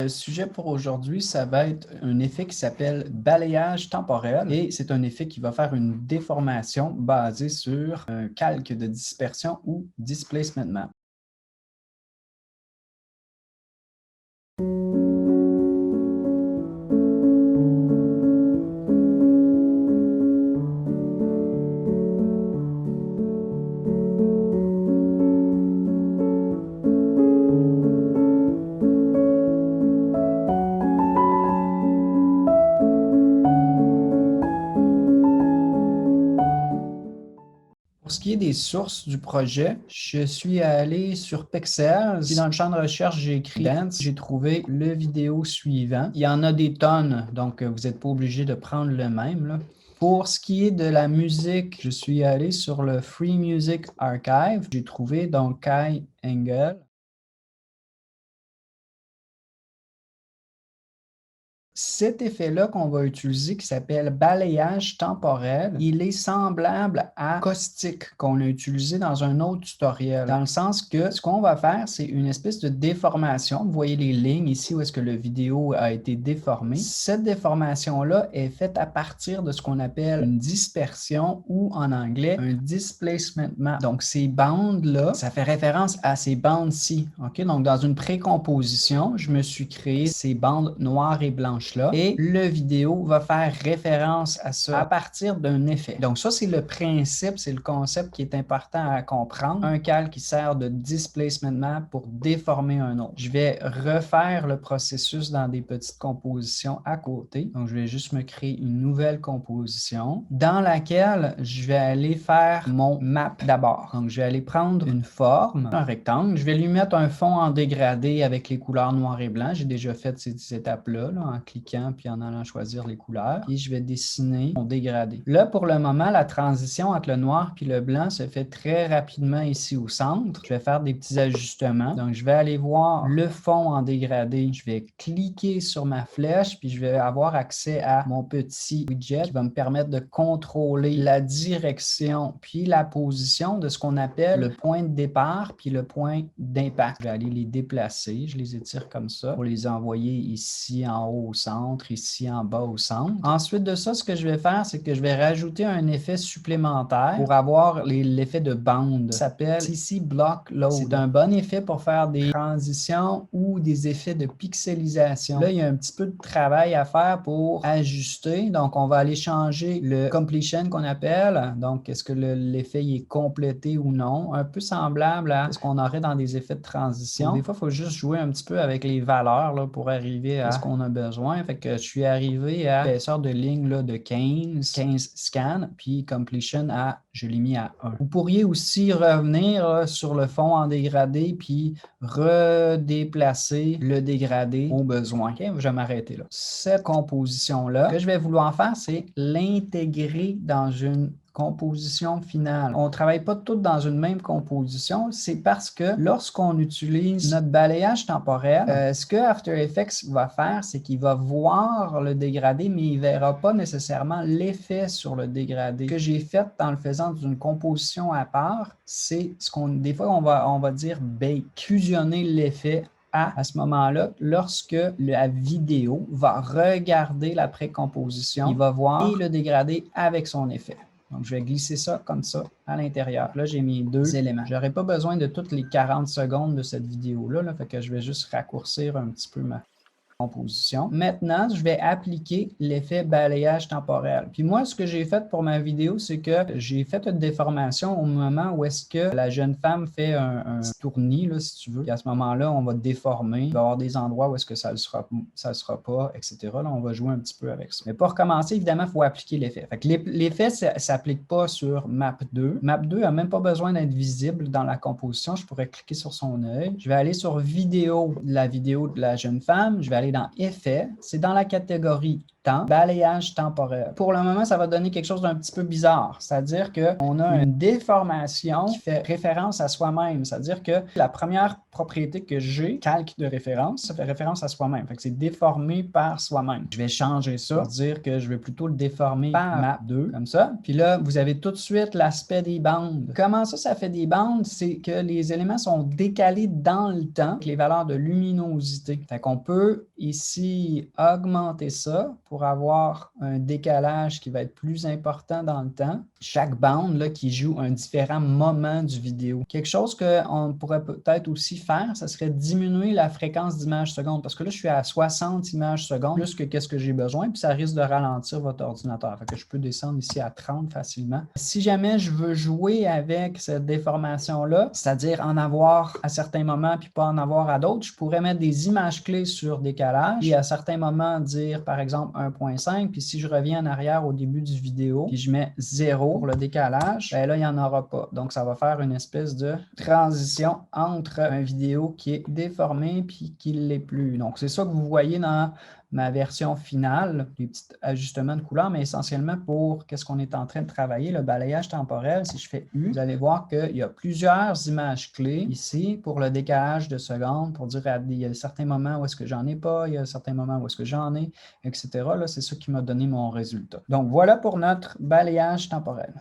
Le sujet pour aujourd'hui, ça va être un effet qui s'appelle balayage temporel et c'est un effet qui va faire une déformation basée sur un calque de dispersion ou displacement map. Pour ce qui est des sources du projet, je suis allé sur Pexels, puis dans le champ de recherche, j'ai écrit Dance. J'ai trouvé le vidéo suivant. Il y en a des tonnes, donc vous n'êtes pas obligé de prendre le même, là. Pour ce qui est de la musique, je suis allé sur le Free Music Archive. J'ai trouvé donc Kai Engel. Cet effet-là qu'on va utiliser, qui s'appelle balayage temporel, il est semblable à caustique qu'on a utilisé dans un autre tutoriel, dans le sens que ce qu'on va faire, c'est une espèce de déformation. Vous voyez les lignes ici où est-ce que la vidéo a été déformée. Cette déformation-là est faite à partir de ce qu'on appelle une dispersion ou en anglais un displacement map. Donc ces bandes-là, ça fait référence à ces bandes-ci. OK? Donc dans une précomposition, je me suis créé ces bandes noires et blanches là, et le vidéo va faire référence à ça à partir d'un effet. Donc ça, c'est le principe, c'est le concept qui est important à comprendre. Un calque qui sert de displacement map pour déformer un autre. Je vais refaire le processus dans des petites compositions à côté. Donc je vais juste me créer une nouvelle composition dans laquelle je vais aller faire mon map d'abord. Donc je vais aller prendre une forme, un rectangle. Je vais lui mettre un fond en dégradé avec les couleurs noir et blanc. J'ai déjà fait ces étapes-là là, en cliquant puis en allant choisir les couleurs. Puis je vais dessiner mon dégradé. Là, pour le moment, la transition entre le noir puis le blanc se fait très rapidement ici au centre. Je vais faire des petits ajustements. Donc, je vais aller voir le fond en dégradé. Je vais cliquer sur ma flèche puis je vais avoir accès à mon petit widget qui va me permettre de contrôler la direction puis la position de ce qu'on appelle le point de départ puis le point d'impact. Je vais aller les déplacer. Je les étire comme ça pour les envoyer ici en haut au centre, ici en bas au centre. Ensuite de ça, ce que je vais faire, c'est que je vais rajouter un effet supplémentaire pour avoir l'effet de bande. Ça s'appelle CC Block Load. C'est un bon effet pour faire des transitions ou des effets de pixelisation. Là, il y a un petit peu de travail à faire pour ajuster. Donc, on va aller changer le completion qu'on appelle. Donc, est-ce que l'effet est complété ou non? Un peu semblable à ce qu'on aurait dans des effets de transition. Des fois, il faut juste jouer un petit peu avec les valeurs là, pour arriver à ce qu'on a besoin. Fait que je suis arrivé à épaisseur de ligne là, de 15 scans, puis completion je l'ai mis à 1. Vous pourriez aussi revenir là, sur le fond en dégradé, puis redéplacer le dégradé au besoin. OK? Je vais m'arrêter là. Cette composition-là, ce que je vais vouloir faire, c'est l'intégrer dans une composition finale. On ne travaille pas toutes dans une même composition, c'est parce que lorsqu'on utilise notre balayage temporel, ce que After Effects va faire, c'est qu'il va voir le dégradé, mais il ne verra pas nécessairement l'effet sur le dégradé. Ce que j'ai fait en le faisant d'une composition à part, c'est ce qu'on, des fois, on va dire bake, fusionner l'effet à ce moment-là, lorsque la vidéo va regarder la précomposition, il va voir le dégradé avec son effet. Donc, je vais glisser ça comme ça à l'intérieur. Là, j'ai mis deux éléments. Je n'aurai pas besoin de toutes les 40 secondes de cette vidéo-là, fait que je vais juste raccourcir un petit peu ma composition. Maintenant, je vais appliquer l'effet balayage temporel. Puis moi, ce que j'ai fait pour ma vidéo, c'est que j'ai fait une déformation au moment où est-ce que la jeune femme fait un tournis, là, si tu veux. Puis à ce moment-là, on va déformer. Il va y avoir des endroits où est-ce que ça ne sera pas, etc. Là, on va jouer un petit peu avec ça. Mais pour recommencer, évidemment, il faut appliquer l'effet. Fait que l'effet, ça ne s'applique pas sur Map 2. Map 2 n'a même pas besoin d'être visible dans la composition. Je pourrais cliquer sur son œil. Je vais aller sur vidéo, la vidéo de la jeune femme. Je vais aller dans Effets, c'est dans la catégorie temps, balayage temporel. Pour le moment, ça va donner quelque chose d'un petit peu bizarre, c'est-à-dire qu'on a une déformation qui fait référence à soi-même, c'est-à-dire que la première propriété que j'ai, calque de référence, ça fait référence à soi-même, fait que c'est déformé par soi-même. Je vais changer ça pour dire que je vais plutôt le déformer par map 2, comme ça. Puis là, vous avez tout de suite l'aspect des bandes. Comment ça fait des bandes? C'est que les éléments sont décalés dans le temps, avec les valeurs de luminosité. Fait qu'on peut ici augmenter ça pour avoir un décalage qui va être plus important dans le temps. Chaque bande là, qui joue un différent moment du vidéo. Quelque chose qu'on pourrait peut-être aussi faire, ça serait diminuer la fréquence d'images secondes, parce que là, je suis à 60 images secondes, plus que qu'est-ce que j'ai besoin, puis ça risque de ralentir votre ordinateur. Fait que je peux descendre ici à 30 facilement. Si jamais je veux jouer avec cette déformation-là, c'est-à-dire en avoir à certains moments puis pas en avoir à d'autres, je pourrais mettre des images clés sur décalage et à certains moments dire par exemple 1.5, puis si je reviens en arrière au début du vidéo, puis je mets 0 pour le décalage, ben là, il n'y en aura pas. Donc, ça va faire une espèce de transition entre une vidéo qui est déformée puis qui ne l'est plus. Donc, c'est ça que vous voyez dans ma version finale, les petits ajustements de couleurs, mais essentiellement pour qu'est-ce qu'on est en train de travailler, le balayage temporel. Si je fais U, vous allez voir qu'il y a plusieurs images clés ici pour le décalage de secondes, pour dire il y a certains moments où est-ce que j'en ai pas, il y a certains moments où est-ce que j'en ai, etc. Là, c'est ça qui m'a donné mon résultat. Donc, voilà pour notre balayage temporel.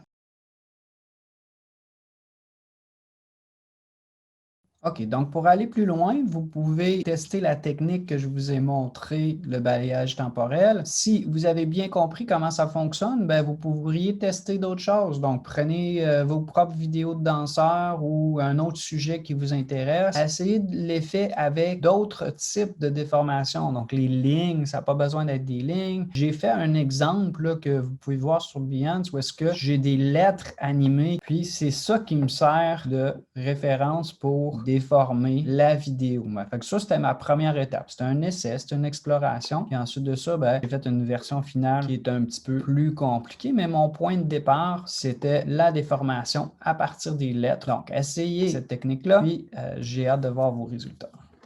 OK, donc pour aller plus loin, vous pouvez tester la technique que je vous ai montrée, le balayage temporel. Si vous avez bien compris comment ça fonctionne, ben vous pourriez tester d'autres choses. Donc, prenez vos propres vidéos de danseurs ou un autre sujet qui vous intéresse. Essayez l'effet avec d'autres types de déformations. Donc, les lignes, ça n'a pas besoin d'être des lignes. J'ai fait un exemple là, que vous pouvez voir sur Behance où est-ce que j'ai des lettres animées. Puis, c'est ça qui me sert de référence pour déformer la vidéo. Fait que ça, c'était ma première étape. C'était un essai, c'était une exploration. Puis ensuite de ça, ben, j'ai fait une version finale qui est un petit peu plus compliquée, mais mon point de départ, c'était la déformation à partir des lettres. Donc, essayez cette technique-là, puis j'ai hâte de voir vos résultats.